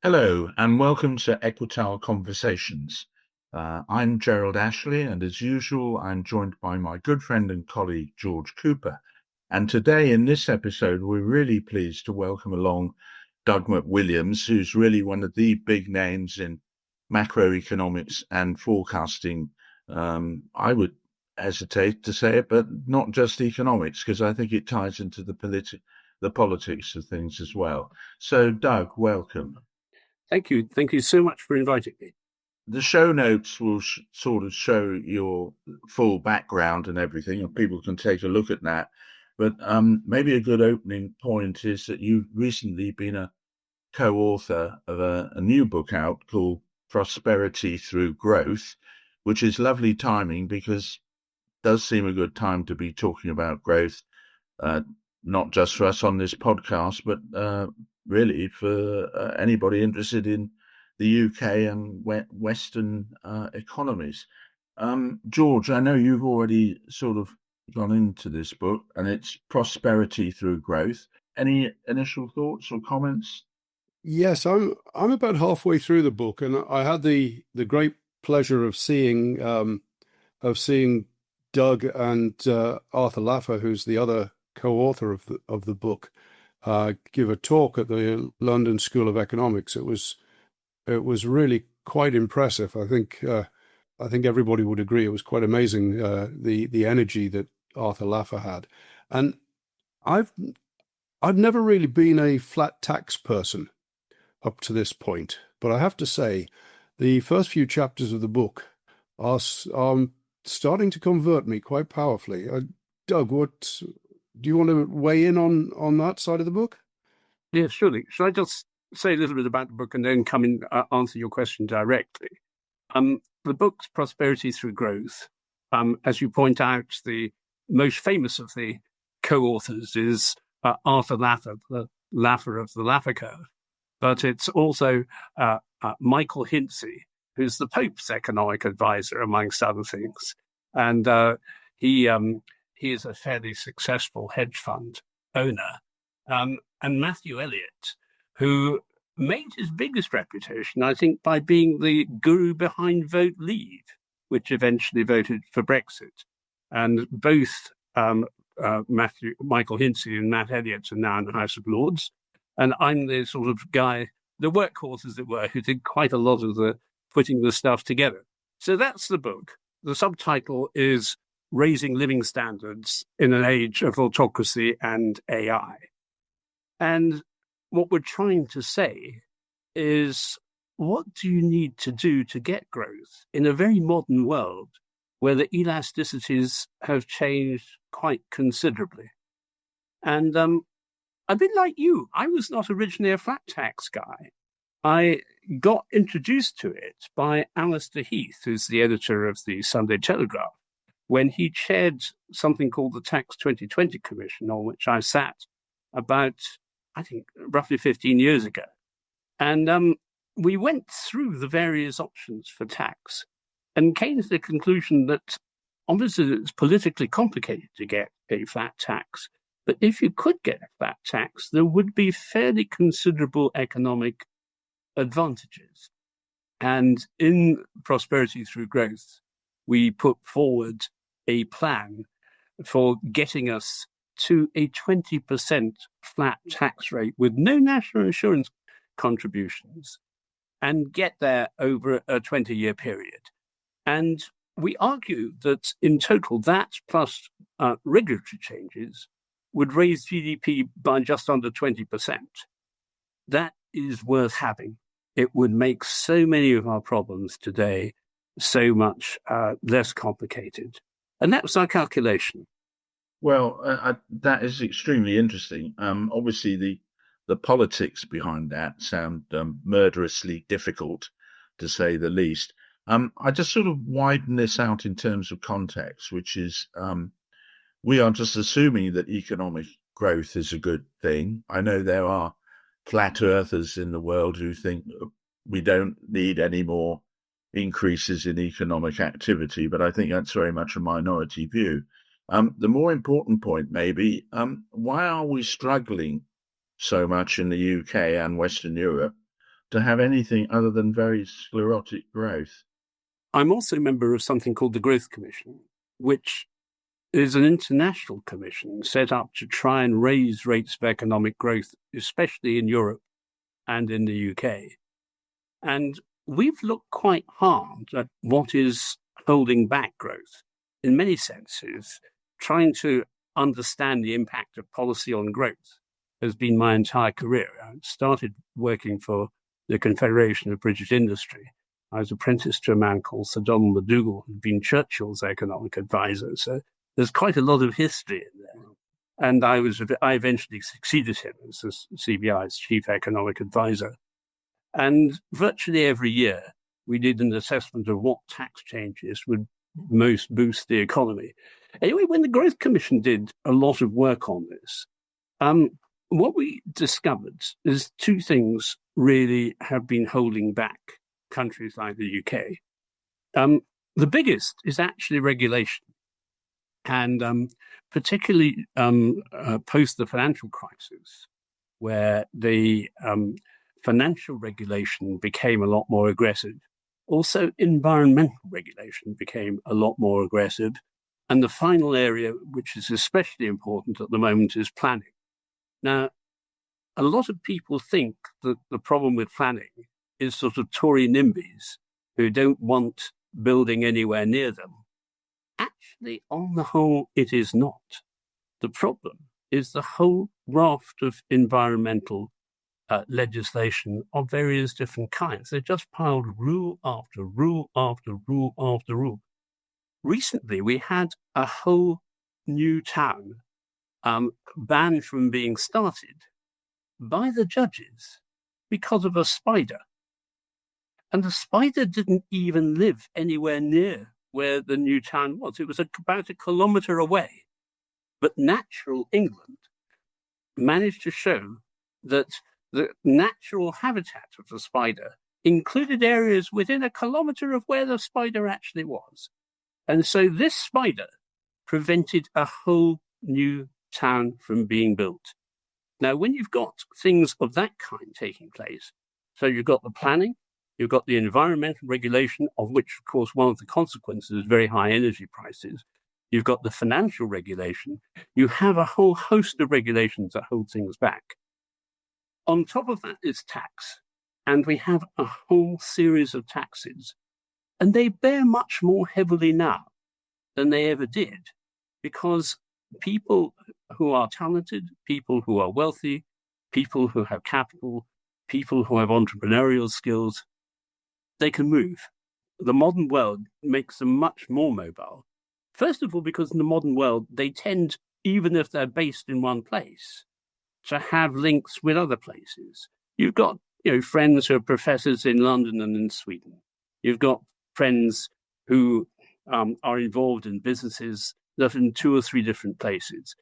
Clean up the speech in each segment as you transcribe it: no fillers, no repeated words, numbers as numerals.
Hello, and welcome to Equital Conversations. I'm Gerald Ashley, and as usual, I'm joined by my good friend and colleague, George Cooper. And today, in this episode, we're really pleased to welcome along Doug McWilliams, who's really one of the big names in macroeconomics and forecasting. I would hesitate to say it, but not just economics, because I think it ties into the politics of things as well. So, Doug, welcome. Thank you. Thank you so much for inviting me. The show notes will sort of show your full background and everything, and people can take a look at that. But maybe a good opening point is that you've recently been a co-author of a new book out called Prosperity Through Growth, which is lovely timing because it does seem a good time to be talking about growth, not just for us on this podcast, but really for anybody interested in the UK and Western economies. George, I know you've already sort of gone into this book, and it's Prosperity Through Growth. Any initial thoughts or comments? Yes, I'm about halfway through the book, and I had the great pleasure of seeing Doug and Arthur Laffer, who's the other co-author of the book, give a talk at the London School of Economics. It was really quite impressive. I think everybody would agree it was quite amazing, the energy that Arthur Laffer had. And I've never really been a flat tax person up to this point, but I have to say the first few chapters of the book are starting to convert me quite powerfully. Doug, what do you want to weigh in on that side of the book? Yeah, surely. Should I just say a little bit about the book and then come in answer your question directly? The book's Prosperity Through Growth. As you point out, the most famous of the co-authors is Arthur Laffer, the Laffer of the Laffer curve. But it's also Michael Hinsey, who's the Pope's economic advisor, amongst other things. And he is a fairly successful hedge fund owner. And Matthew Elliott, who made his biggest reputation, I think, by being the guru behind Vote Leave, which eventually voted for Brexit. And both Michael Hinsey and Matt Elliott are now in the House of Lords. And I'm the sort of guy, the workhorse, as it were, who did quite a lot of the putting the stuff together. So that's the book. The subtitle is Raising Living Standards in an Age of Autocracy and AI. And what we're trying to say is, what do you need to do to get growth in a very modern world where the elasticities have changed quite considerably? And a bit like you, I was not originally a flat tax guy. I got introduced to it by Alistair Heath, who's the editor of the Sunday Telegraph, when he chaired something called the Tax 2020 Commission, on which I sat about, I think, roughly 15 years ago. And we went through the various options for tax and came to the conclusion that obviously it's politically complicated to get a flat tax. But if you could get a flat tax, there would be fairly considerable economic advantages. And in Prosperity Through Growth, we put forward a plan for getting us to a 20% flat tax rate with no national insurance contributions and get there over a 20-year period. And we argue that in total, that plus regulatory changes would raise GDP by just under 20%. That is worth having. It would make so many of our problems today so much less complicated. And that was our calculation. Well, that is extremely interesting. Obviously, the politics behind that sound murderously difficult, to say the least. I just sort of widen this out in terms of context, which is we are just assuming that economic growth is a good thing. I know there are flat earthers in the world who think we don't need any more increases in economic activity, but I think that's very much a minority view. The more important point may be, why are we struggling so much in the UK and Western Europe to have anything other than very sclerotic growth. I'm also a member of something called the Growth Commission, which is an international commission set up to try and raise rates of economic growth, especially in Europe and in the UK. And we've looked quite hard at what is holding back growth. In many senses, trying to understand the impact of policy on growth has been my entire career. I started working for the Confederation of British Industry. I was apprenticed to a man called Sir Donald McDougall, who'd been Churchill's economic advisor. So there's quite a lot of history in there. And I eventually succeeded him as the CBI's chief economic advisor. And virtually every year, we did an assessment of what tax changes would most boost the economy. Anyway, when the Growth Commission did a lot of work on this, what we discovered is two things really have been holding back countries like the UK. The biggest is actually regulation. And particularly post the financial crisis, where the financial regulation became a lot more aggressive. Also, environmental regulation became a lot more aggressive. And the final area, which is especially important at the moment, is planning. Now, a lot of people think that the problem with planning is sort of Tory NIMBYs who don't want building anywhere near them. Actually, on the whole, it is not. The problem is the whole raft of environmental legislation of various different kinds. They're just piled rule after rule after rule after rule. Recently, we had a whole new town banned from being started by the judges because of a spider. And the spider didn't even live anywhere near where the new town was. It was about 1 kilometre away. But natural England managed to show that the natural habitat of the spider included areas within 1 kilometre of where the spider actually was. And so this spider prevented a whole new town from being built. Now, when you've got things of that kind taking place, so you've got the planning, you've got the environmental regulation, of which, of course, one of the consequences is very high energy prices. You've got the financial regulation. You have a whole host of regulations that hold things back. On top of that is tax. And we have a whole series of taxes. And they bear much more heavily now than they ever did, because people who are talented, people who are wealthy, people who have capital, people who have entrepreneurial skills, they can move. The modern world makes them much more mobile. First of all, because in the modern world, they tend, even if they're based in one place, to have links with other places. You've got, friends who are professors in London and in Sweden. You've got friends who are involved in businesses that are in 2 or 3 different places.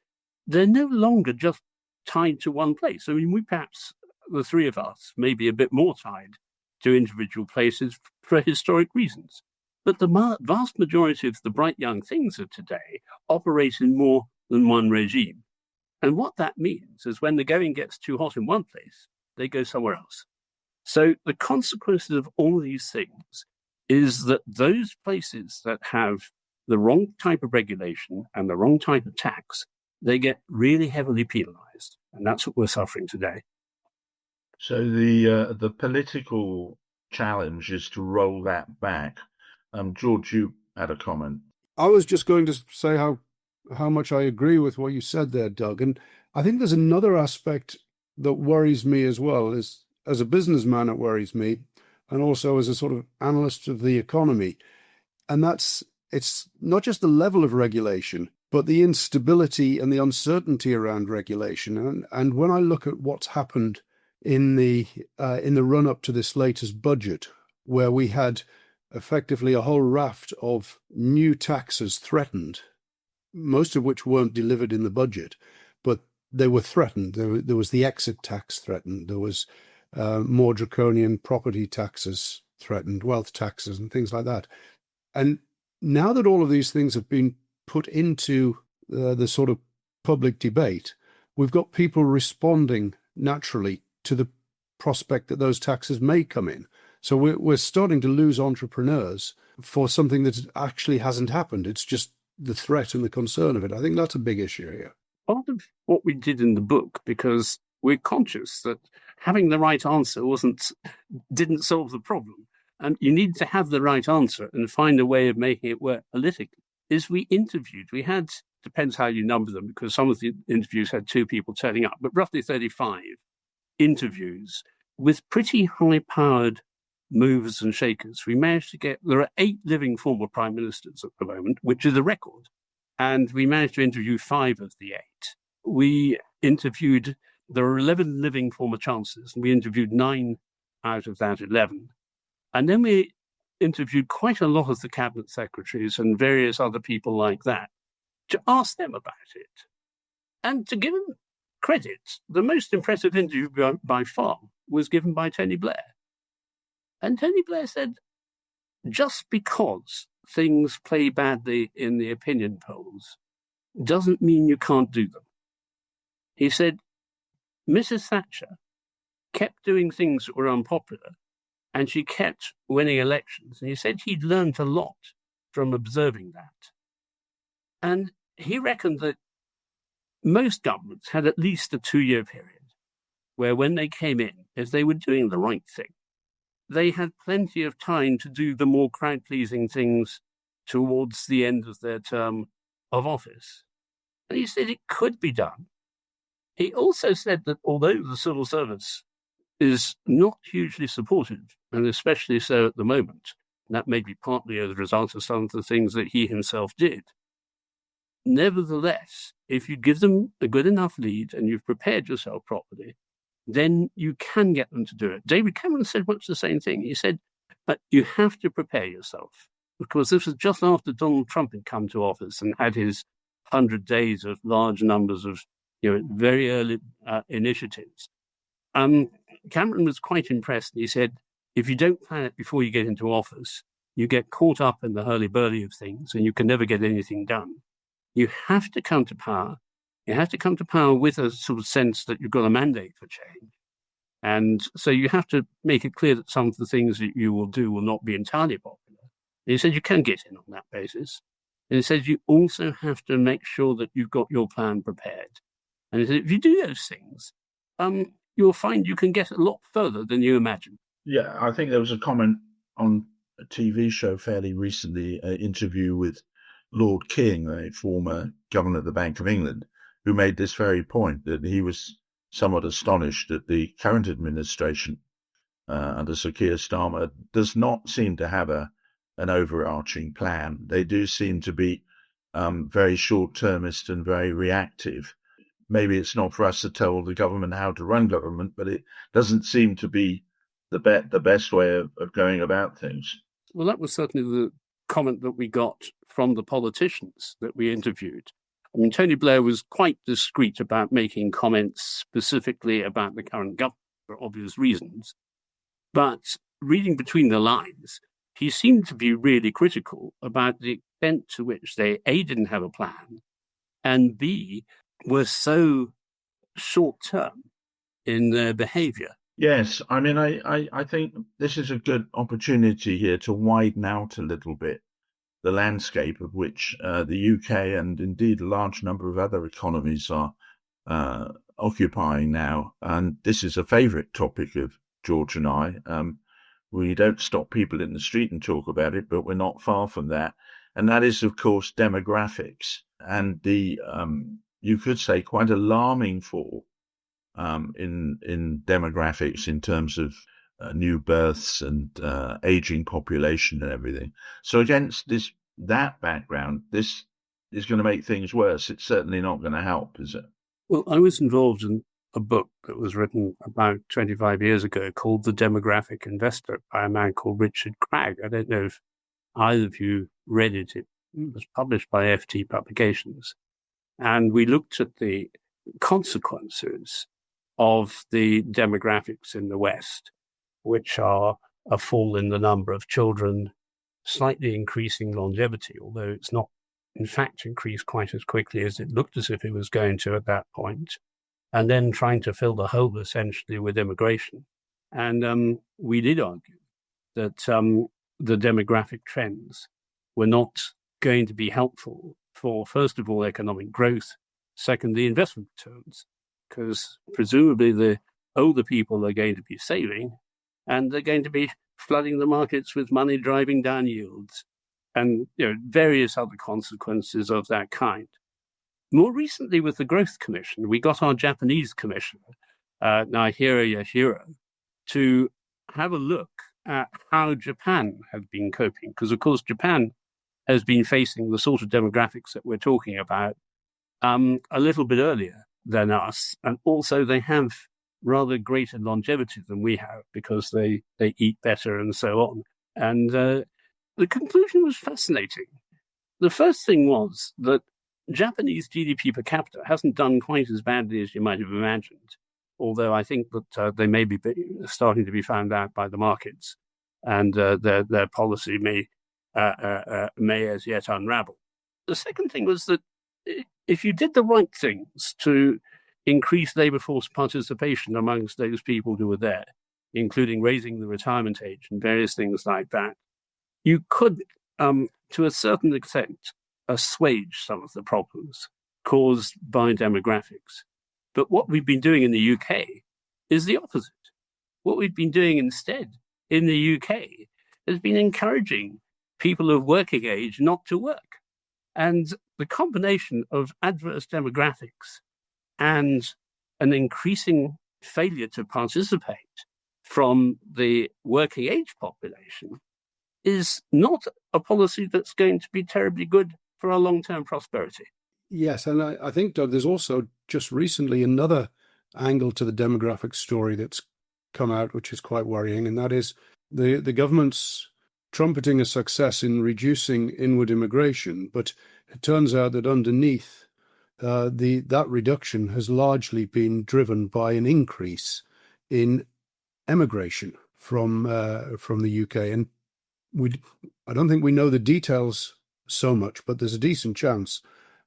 They're no longer just tied to one place. I mean, we perhaps, the 3 of us, may be a bit more tied to individual places for historic reasons. But the vast majority of the bright young things of today operate in more than one regime. And what that means is when the going gets too hot in one place, they go somewhere else. So the consequences of all these things is that those places that have the wrong type of regulation and the wrong type of tax, they get really heavily penalized. And that's what we're suffering today. So the political challenge is to roll that back. George, you had a comment. I was just going to say how much I agree with what you said there, Doug. And I think there's another aspect that worries me as well. As a businessman, it worries me, and also as a sort of analyst of the economy. And it's not just the level of regulation, but the instability and the uncertainty around regulation. And when I look at what's happened in the run up to this latest budget, where we had effectively a whole raft of new taxes threatened, most of which weren't delivered in the budget, but they were threatened. There was the exit tax threatened. There was more draconian property taxes threatened, wealth taxes and things like that. And now that all of these things have been put into the sort of public debate, we've got people responding naturally to the prospect that those taxes may come in. So we're starting to lose entrepreneurs for something that actually hasn't happened. It's just the threat and the concern of it. I think that's a big issue here. Part of what we did in the book, because we're conscious that having the right answer didn't solve the problem, and you need to have the right answer and find a way of making it work politically, is we interviewed. We had, depends how you number them, because some of the interviews had 2 people turning up, but roughly 35 interviews with pretty high-powered movers and shakers. We managed to get, there are 8 living former prime ministers at the moment, which is a record. And we managed to interview 5 of the 8. We interviewed, there are 11 living former chancellors, and we interviewed 9 out of that 11. And then we interviewed quite a lot of the cabinet secretaries and various other people like that to ask them about it. And to give them credit, the most impressive interview by far was given by Tony Blair. And Tony Blair said, just because things play badly in the opinion polls doesn't mean you can't do them. He said, Mrs. Thatcher kept doing things that were unpopular, and she kept winning elections. And he said he'd learned a lot from observing that. And he reckoned that most governments had at least a 2-year period where when they came in, if they were doing the right thing, they had plenty of time to do the more crowd-pleasing things towards the end of their term of office. And he said it could be done. He also said that although the civil service is not hugely supportive, and especially so at the moment, that may be partly as a result of some of the things that he himself did, nevertheless, if you give them a good enough lead and you've prepared yourself properly, then you can get them to do it. David Cameron said much the same thing. He said, but you have to prepare yourself, because this was just after Donald Trump had come to office and had his 100 days of large numbers of very early initiatives. Cameron was quite impressed. He said, if you don't plan it before you get into office, you get caught up in the hurly-burly of things and you can never get anything done. You have to come to power. You have to come to power with a sort of sense that you've got a mandate for change. And so you have to make it clear that some of the things that you will do will not be entirely popular. And he said you can get in on that basis. And he said you also have to make sure that you've got your plan prepared. And he said if you do those things, you'll find you can get a lot further than you imagine. Yeah, I think there was a comment on a TV show fairly recently, an interview with Lord King, a former governor of the Bank of England, who made this very point, that he was somewhat astonished that the current administration under Sir Keir Starmer does not seem to have an overarching plan. They do seem to be very short-termist and very reactive. Maybe it's not for us to tell the government how to run government, but it doesn't seem to be the best way of going about things. Well, that was certainly the comment that we got from the politicians that we interviewed. I mean, Tony Blair was quite discreet about making comments specifically about the current government for obvious reasons. But reading between the lines, he seemed to be really critical about the extent to which they, A, didn't have a plan, and B, were so short-term in their behaviour. Yes, I mean, I think this is a good opportunity here to widen out a little bit the landscape of which the UK and indeed a large number of other economies are occupying now. And this is a favourite topic of George and I. We don't stop people in the street and talk about it, but we're not far from that. And that is, of course, demographics and the, you could say, quite alarming fall in demographics in terms of new births and aging population and everything. So against that background, this is going to make things worse. It's certainly not going to help, is it? Well, I was involved in a book that was written about 25 years ago called The Demographic Investor by a man called Richard Cragg. I don't know if either of you read it. It was published by FT Publications. And we looked at the consequences of the demographics in the West, which are a fall in the number of children, slightly increasing longevity, although it's not, in fact, increased quite as quickly as it looked as if it was going to at that point, and then trying to fill the hole essentially with immigration. And we did argue that the demographic trends were not going to be helpful for, first of all, economic growth, secondly, investment returns, because presumably the older people are going to be saving and they're going to be flooding the markets with money, driving down yields, and various other consequences of that kind. More recently, with the Growth Commission, we got our Japanese commissioner, Naihiro Yashiro, to have a look at how Japan had been coping, because, of course, Japan has been facing the sort of demographics that we're talking about a little bit earlier than us, and also they have rather greater longevity than we have because they eat better and so on. And the conclusion was fascinating. The first thing was that Japanese GDP per capita hasn't done quite as badly as you might have imagined, although I think that they may be starting to be found out by the markets, and their policy may as yet unravel. The second thing was that if you did the right things to increase labour force participation amongst those people who were there, including raising the retirement age and various things like that, you could, to a certain extent, assuage some of the problems caused by demographics. But what we've been doing in the UK is the opposite. What we've been doing instead in the UK has been encouraging people of working age not to work. And the combination of adverse demographics and an increasing failure to participate from the working age population is not a policy that's going to be terribly good for our long-term prosperity. Yes, and I think, Doug, there's also just recently another angle to the demographic story that's come out, which is quite worrying, and that is the government's trumpeting a success in reducing inward immigration, but it turns out that underneath that reduction has largely been driven by an increase in emigration from the UK. And I don't think we know the details so much, but there's a decent chance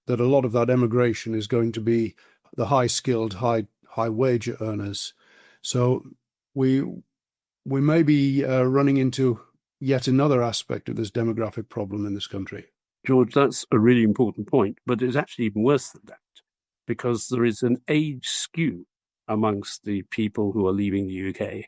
that a lot of that emigration is going to be the high-skilled, high-wage earners. So we may be running into yet another aspect of this demographic problem in this country. George, that's a really important point, but it's actually even worse than that, because there is an age skew amongst the people who are leaving the UK,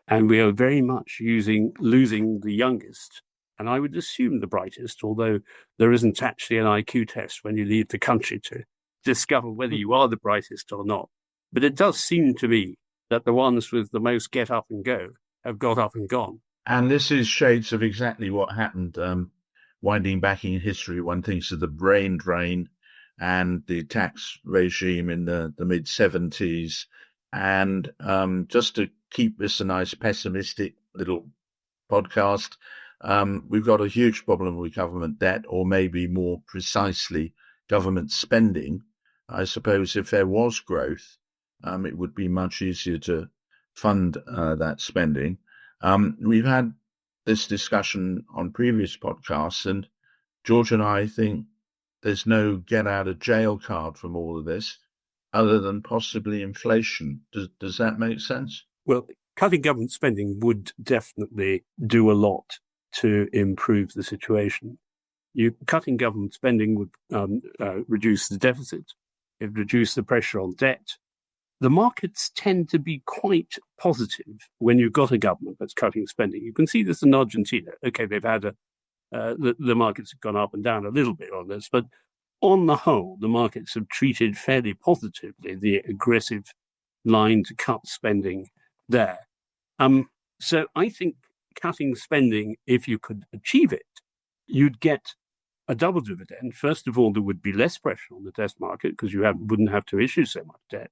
and we are very much losing the youngest, and I would assume the brightest, although there isn't actually an IQ test when you leave the country to discover whether you are the brightest or not. But it does seem to me that the ones with the most get up and go have got up and gone. And this is shades of exactly what happened. Winding back in history, one thinks of the brain drain and the tax regime in the mid-70s. And just to keep this a nice pessimistic little podcast, we've got a huge problem with government debt, or maybe more precisely, government spending. I suppose if there was growth, it would be much easier to fund that spending. We've had this discussion on previous podcasts, and George and I think there's no get-out-of-jail card from all of this, other than possibly inflation. Does that make sense? Well, cutting government spending would definitely do a lot to improve the situation. Cutting government spending would reduce the deficit. It would reduce the pressure on debt. The markets tend to be quite positive when you've got a government that's cutting spending. You can see this in Argentina. Okay, they've had the markets have gone up and down a little bit on this, but on the whole, the markets have treated fairly positively the aggressive line to cut spending there. So I think cutting spending, if you could achieve it, you'd get a double dividend. First of all, there would be less pressure on the debt market because you wouldn't have to issue so much debt.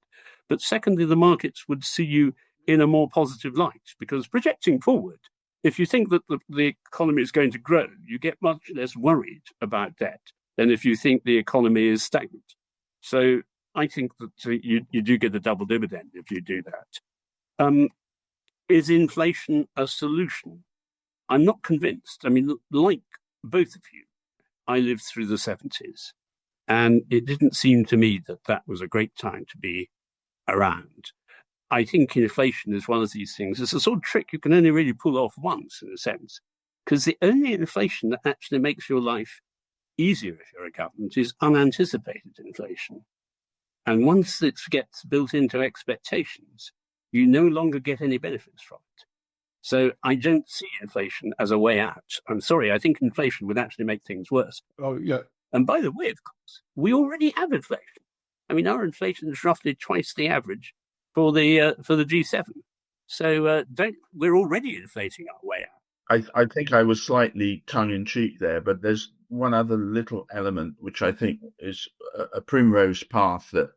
But secondly, the markets would see you in a more positive light, because projecting forward, if you think that the economy is going to grow, you get much less worried about debt than if you think the economy is stagnant. So I think that you do get a double dividend if you do that. Is inflation a solution? I'm not convinced. I mean, like both of you, I lived through the 70s, and it didn't seem to me that was a great time to be around. I think inflation is one of these things. It's a sort of trick you can only really pull off once, in a sense, because the only inflation that actually makes your life easier if you're a government is unanticipated inflation. And once it gets built into expectations, you no longer get any benefits from it. So I don't see inflation as a way out. I'm sorry, I think inflation would actually make things worse. Oh, yeah. And by the way, of course, we already have inflation. I mean, our inflation is roughly twice the average for the G7. So we're already inflating our way out. I think I was slightly tongue-in-cheek there, but there's one other little element which I think is a primrose path that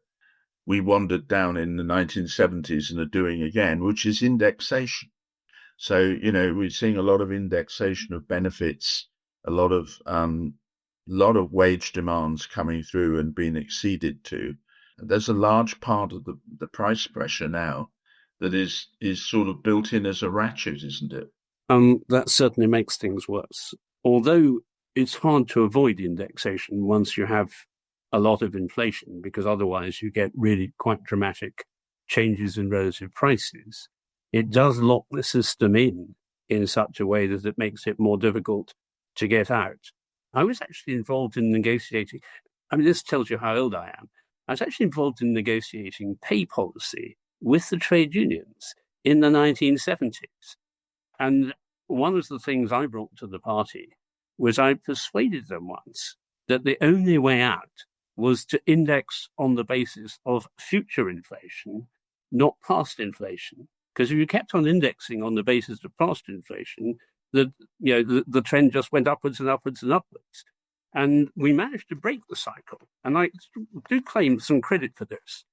we wandered down in the 1970s and are doing again, which is indexation. So, we're seeing a lot of indexation of benefits, a lot of wage demands coming through and being exceeded to. There's a large part of the price pressure now that is sort of built in as a ratchet, isn't it? That certainly makes things worse. Although it's hard to avoid indexation once you have a lot of inflation, because otherwise you get really quite dramatic changes in relative prices. It does lock the system in such a way that it makes it more difficult to get out. I was actually involved in negotiating. I mean, this tells you how old I am. I was actually involved in negotiating pay policy with the trade unions in the 1970s. And one of the things I brought to the party was I persuaded them once that the only way out was to index on the basis of future inflation, not past inflation. Because if you kept on indexing on the basis of past inflation, the trend just went upwards and upwards and upwards. And we managed to break the cycle. And I do claim some credit for this.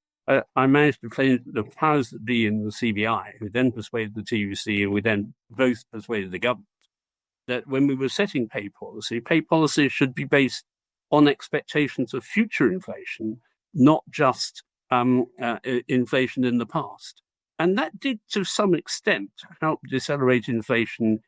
I managed to claim the powers that be in the CBI, who then persuaded the TUC, and we then both persuaded the government, that when we were setting pay policy should be based on expectations of future inflation, not just inflation in the past. And that did, to some extent, help decelerate inflation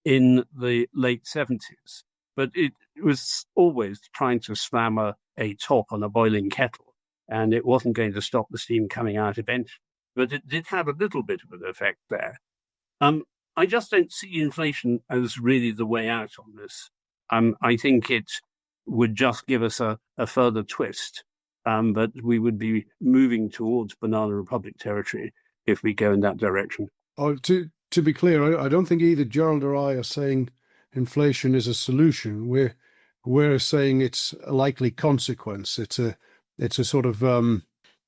in the late 70s. But it was always trying to slam a top on a boiling kettle, and it wasn't going to stop the steam coming out eventually. But it did have a little bit of an effect there. I just don't see inflation as really the way out on this. I think it would just give us a further twist, but we would be moving towards Banana Republic territory if we go in that direction. Oh, to be clear, I don't think either Gerald or I are saying inflation is a solution. We're saying it's a likely consequence. It's a sort of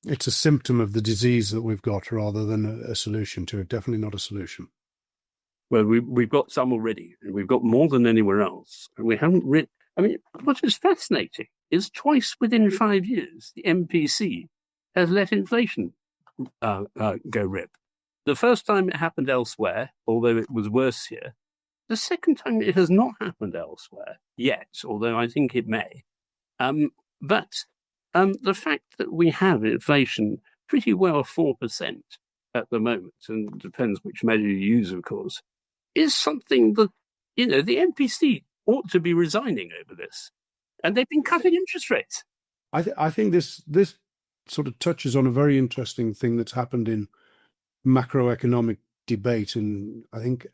it's a symptom of the disease that we've got rather than a solution to it. Definitely not a solution. Well, we've got some already, and we've got more than anywhere else. And we haven't written. I mean, what is fascinating is twice within 5 years, the MPC has let inflation go rip. The first time it happened elsewhere, although it was worse here. The second time it has not happened elsewhere yet, although I think it may. But the fact that we have inflation pretty well 4% at the moment, and it depends which measure you use, of course, is something that, the MPC ought to be resigning over this. And they've been cutting interest rates. I think this sort of touches on a very interesting thing that's happened in macroeconomic debate, and I think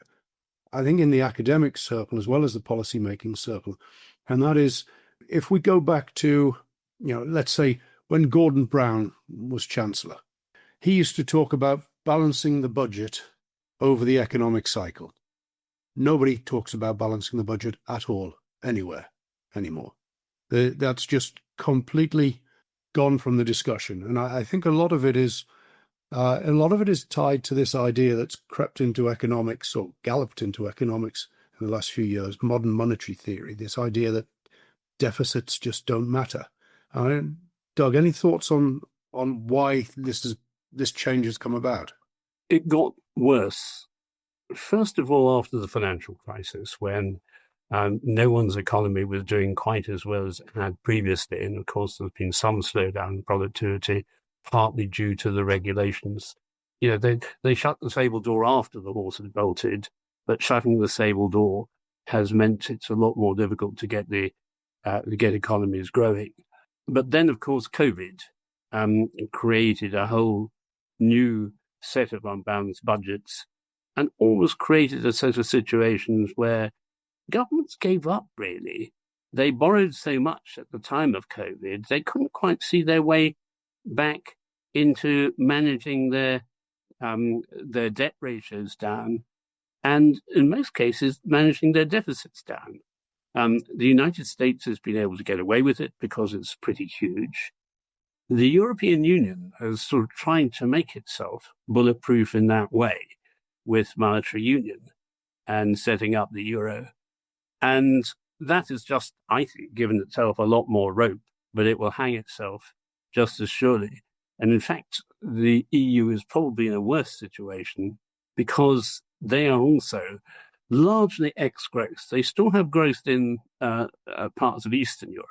in the academic circle as well as the policymaking circle, and that is if we go back to, let's say when Gordon Brown was Chancellor, he used to talk about balancing the budget over the economic cycle. Nobody talks about balancing the budget at all anywhere anymore. That's just completely gone from the discussion, and I think a lot of it is tied to this idea that's crept into economics or galloped into economics in the last few years, modern monetary theory, this idea that deficits just don't matter. Doug, any thoughts on why this change has come about? It got worse, first of all, after the financial crisis, when no one's economy was doing quite as well as it had previously. And of course, there's been some slowdown in productivity, partly due to the regulations. They shut the stable door after the horse had bolted, but shutting the stable door has meant it's a lot more difficult to get get economies growing. But then, of course, COVID created a whole new set of unbalanced budgets, and always created a set of situations where governments gave up, really. They borrowed so much at the time of COVID, they couldn't quite see their way back into managing their debt ratios down, and in most cases, managing their deficits down. The United States has been able to get away with it because it's pretty huge. The European Union is sort of trying to make itself bulletproof in that way with monetary union and setting up the euro. And that has just, I think, given itself a lot more rope, but it will hang itself just as surely. And in fact, the EU is probably in a worse situation because they are also largely ex-growth. They still have growth in parts of Eastern Europe,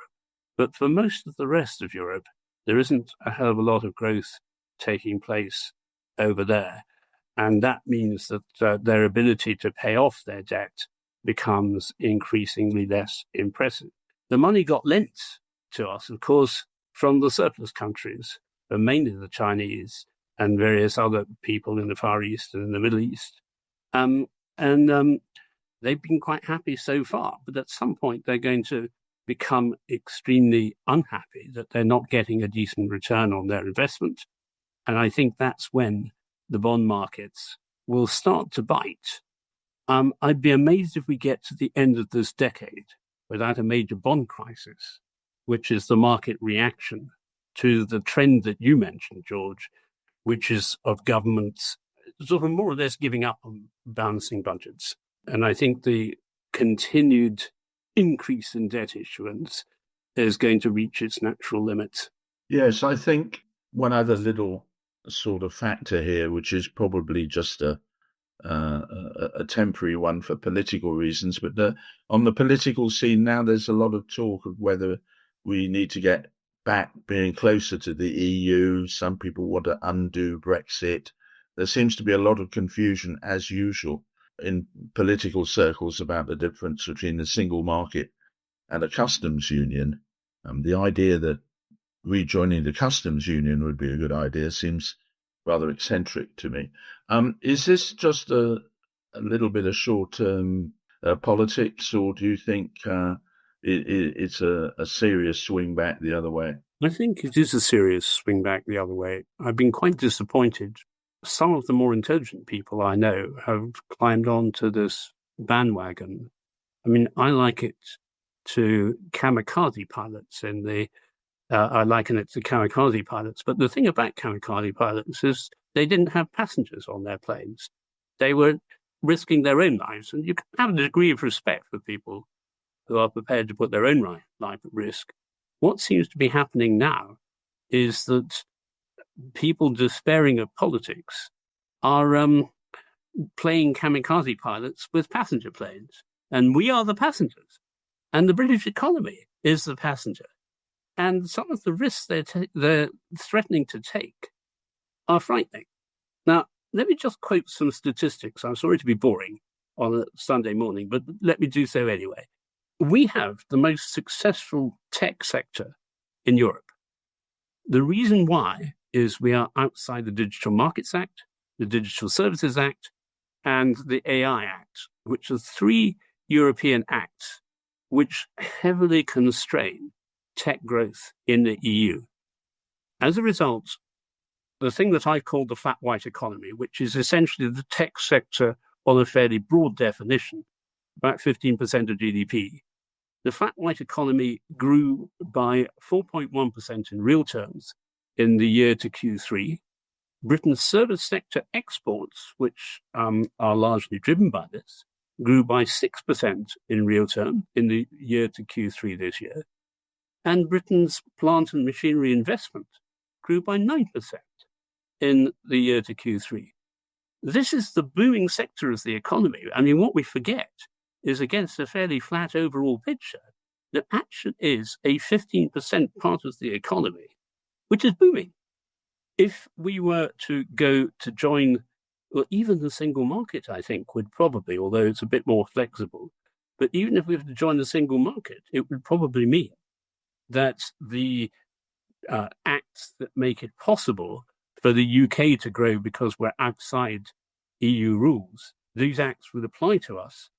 but for most of the rest of Europe, there isn't a hell of a lot of growth taking place over there. And that means that their ability to pay off their debt becomes increasingly less impressive. The money got lent to us, of course, from the surplus countries, but mainly the Chinese and various other people in the Far East and in the Middle East. They've been quite happy so far, but at some point they're going to become extremely unhappy that they're not getting a decent return on their investment. And I think that's when the bond markets will start to bite. I'd be amazed if we get to the end of this decade without a major bond crisis, which is the market reaction to the trend that you mentioned, George, which is of governments sort of more or less giving up on balancing budgets. And I think the continued increase in debt issuance is going to reach its natural limits. Yes, I think one other little sort of factor here, which is probably just a temporary one for political reasons, but on the political scene now, there's a lot of talk of whether we need to get back being closer to the EU. Some people want to undo Brexit. There seems to be a lot of confusion, as usual, in political circles about the difference between the single market and a customs union. The idea that rejoining the customs union would be a good idea seems rather eccentric to me. Is this just a little bit of short-term politics, or do you think it's a serious swing back the other way? I think it is a serious swing back the other way. I've been quite disappointed. Some of the more intelligent people I know have climbed onto this bandwagon. I mean, I like it to kamikaze pilots I liken it to kamikaze pilots. But the thing about kamikaze pilots is they didn't have passengers on their planes. They were risking their own lives. And you can have a degree of respect for people who are prepared to put their own life at risk. What seems to be happening now is that people despairing of politics are playing kamikaze pilots with passenger planes. And we are the passengers. And the British economy is the passenger. And some of the risks they're threatening to take are frightening. Now, let me just quote some statistics. I'm sorry to be boring on a Sunday morning, but let me do so anyway. We have the most successful tech sector in Europe. The reason why is we are outside the Digital Markets Act, the Digital Services Act, and the AI Act, which are three European acts which heavily constrain tech growth in the EU. As a result, the thing that I call the fat white economy, which is essentially the tech sector on a fairly broad definition, about 15% of GDP, the fat white economy grew by 4.1% in real terms in the year to Q3. Britain's service sector exports, which are largely driven by this, grew by 6% in real terms in the year to Q3 this year. And Britain's plant and machinery investment grew by 9% in the year to Q3. This is the booming sector of the economy. I mean, what we forget is against a fairly flat overall picture, that action is a 15% part of the economy, which is booming. If we were to go to join, well, even the single market, I think, would probably, although it's a bit more flexible, but even if we were to join the single market, it would probably mean that the acts that make it possible for the UK to grow because we're outside EU rules, these acts would apply to us.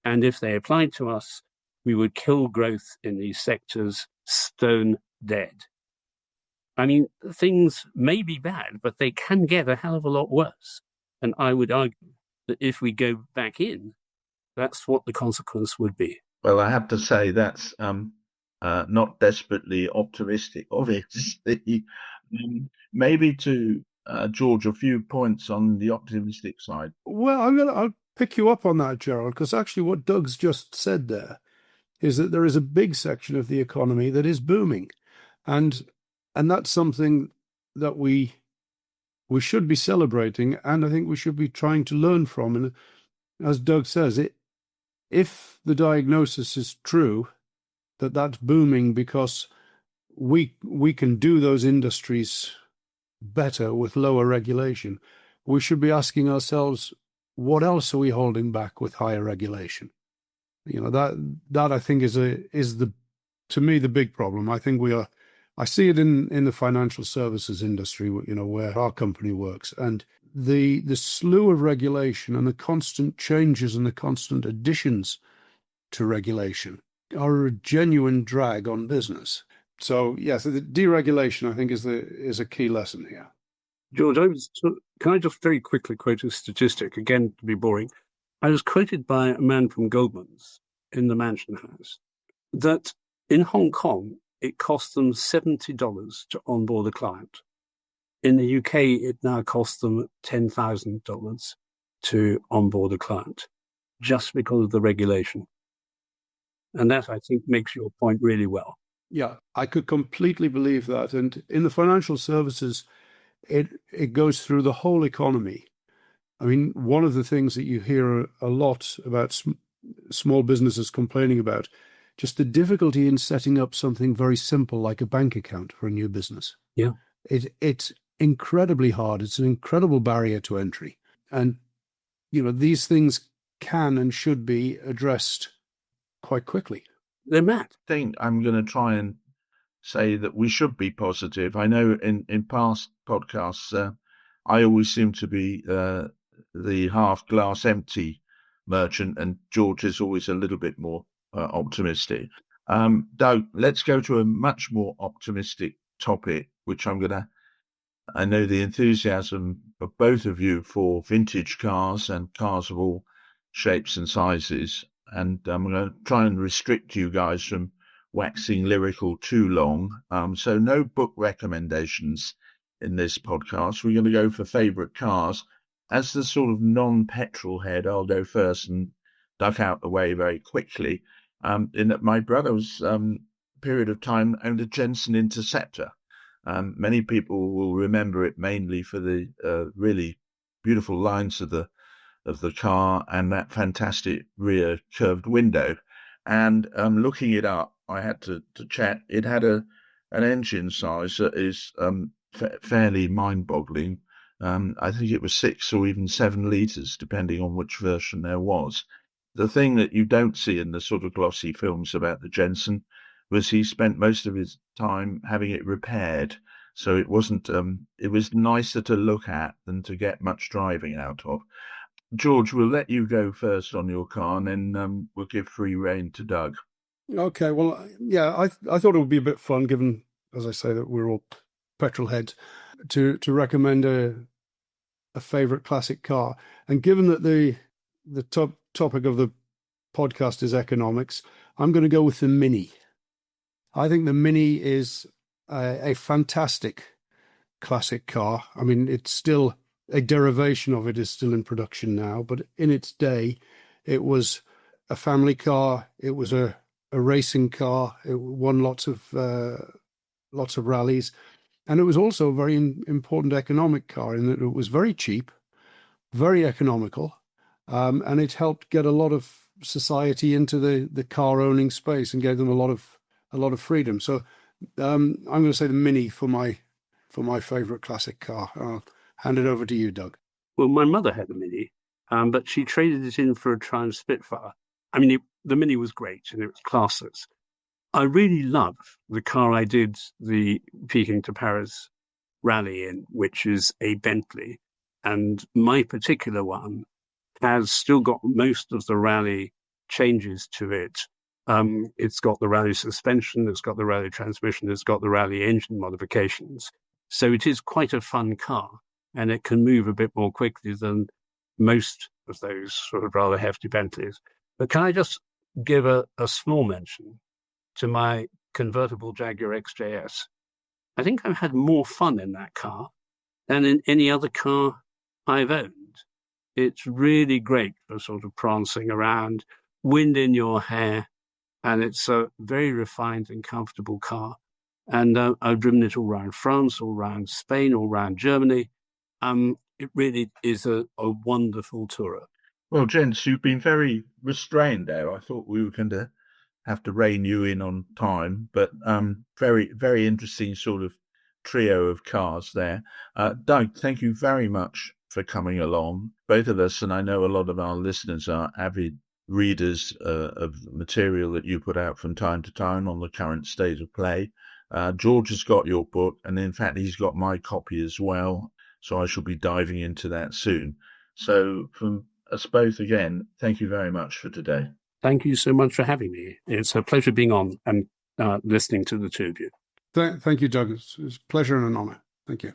And if they applied to us, we would kill growth in these sectors stone dead. I mean, things may be bad, but they can get a hell of a lot worse. And I would argue that if we go back in, that's what the consequence would be. Well, I have to say that's not desperately optimistic, obviously. Maybe to George, a few points on the optimistic side. Well, I'll pick you up on that, Gerald, because actually what Doug's just said there is that there is a big section of the economy that is booming, and that's something that we should be celebrating, and I think we should be trying to learn from. And as Doug says, if the diagnosis is true that that's booming because we can do those industries better with lower regulation, we should be asking ourselves, what else are we holding back with higher regulation? You know, that I think is to me the big problem. I think I see it in the financial services industry, you know, where our company works, and the slew of regulation and the constant changes and the constant additions to regulation are a genuine drag on business. So yes, the deregulation, I think, is a key lesson here. George, can I just very quickly quote a statistic, again, to be boring? I was quoted by a man from Goldman's in the Mansion House that in Hong Kong, it cost them $70 to onboard a client. In the UK, it now costs them $10,000 to onboard a client, just because of the regulation. And that, I think, makes your point really well. Yeah, I could completely believe that. And in the financial services, it goes through the whole economy. I mean, one of the things that you hear a lot about small businesses complaining about, just the difficulty in setting up something very simple like a bank account for a new business. Yeah. It's incredibly hard. It's an incredible barrier to entry. And, you know, these things can and should be addressed quite quickly. They're mad. I think I'm going to try and say that we should be positive. I know in past podcasts, I always seem to be the half glass empty merchant, and George is always a little bit more optimistic. Doug, let's go to a much more optimistic topic, which I know the enthusiasm of both of you for vintage cars and cars of all shapes and sizes. And I'm going to try and restrict you guys from waxing lyrical too long. So no book recommendations in this podcast. We're going to go for favourite cars. As the sort of non-petrol head, I'll go first and duck out the way very quickly. In that my brother's period of time owned a Jensen Interceptor. Many people will remember it mainly for the really beautiful lines of the car and that fantastic rear curved window. And looking it up, I had to chat. It had an engine size that is fairly mind-boggling. I think it was 6 or even 7 litres, depending on which version there was. The thing that you don't see in the sort of glossy films about the Jensen was he spent most of his time having it repaired. So it wasn't. It was nicer to look at than to get much driving out of. George, we'll let you go first on your car, and then we'll give free rein to Doug. Okay, well, yeah, I thought it would be a bit fun, given, as I say, that we're all petrol heads, to recommend a favourite classic car. And given that the topic of the podcast is economics, I'm going to go with the Mini. I think the Mini is a fantastic classic car. I mean, it's still a derivation of it is still in production now, but in its day, it was a family car. It was a racing car. It won lots of rallies, and it was also a very important economic car in that it was very cheap, very economical, and it helped get a lot of society into the car owning space and gave them a lot of freedom. So I'm going to say the Mini for my favorite classic car. I'll hand it over to you, Doug. Well, my mother had a Mini, but she traded it in for a Triumph Spitfire. I mean, the Mini was great and it was classless. I really love the car I did the Peking to Paris rally in, which is a Bentley. And my particular one has still got most of the rally changes to it. It's got the rally suspension, it's got the rally transmission, it's got the rally engine modifications. So it is quite a fun car, and it can move a bit more quickly than most of those sort of rather hefty Bentleys. But can I just give a small mention to my convertible Jaguar XJS? I think I've had more fun in that car than in any other car I've owned. It's really great for sort of prancing around, wind in your hair, and it's a very refined and comfortable car. And I've driven it all around France, all around Spain, all around Germany. It really is a wonderful tourer. Well, gents, you've been very restrained there. I thought we were going to have to rein you in on time, but very, very interesting sort of trio of cars there. Doug, thank you very much for coming along. Both of us, and I know a lot of our listeners are avid readers of the material that you put out from time to time on the current state of play. George has got your book, and in fact, he's got my copy as well. So I shall be diving into that soon. So from us both again, thank you very much for today. Thank you so much for having me. It's a pleasure being on and listening to the two of you. Thank you, Doug. It's a pleasure and an honor. Thank you.